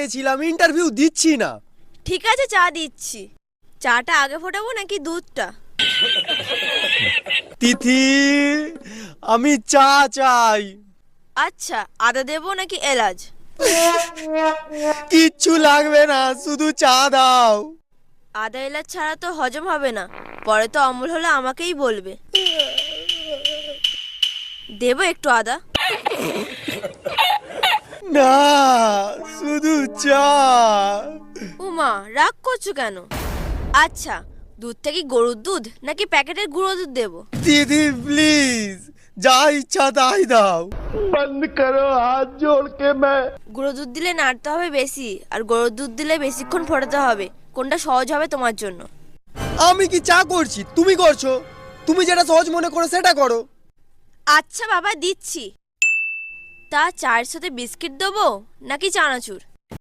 গেছিলাম, ইন্টারভিউ দিচ্ছি না। ঠিক আছে, চা দিচ্ছি। চাটা আগে ফোটাবো নাকি দুধটা? তিথি, আমি চা চাই। আচ্ছা, আদা দেবো নাকি এলাচ? কিচ্ছু লাগবে না, শুধু চা দাও। আদা এলাচ ছাড়া তো হজম হবে না, পরে তো অম্বল হলে আমাকেই বলবে। দেবো একটু আদা? না, শুধু চা। উমা, রাগ করছো কেন? আচ্ছা, দুধটা কি গরুর দুধ নাকি প্যাকেটের গুঁড়ো দুধ দেবো? দিদি প্লিজ, যা ইচ্ছা তাই দাও। বন্ধ করো, হাত জোড় কে मैं। গুঁড়ো দুধ দিলে নাড়তে হবে বেশি, আর গরুর দুধ দিলে বেশিক্ষণ ফোটাতে হবে। কোনটা সহজ হবে তোমার জন্য? আমি কি চা করছি, তুমি করছো? তুমি যেটা সহজ মনে করো সেটা করো। আচ্ছা বাবা, দিচ্ছি। তা চায়ের সাথে বিস্কিট দেবো নাকি চানাচুর?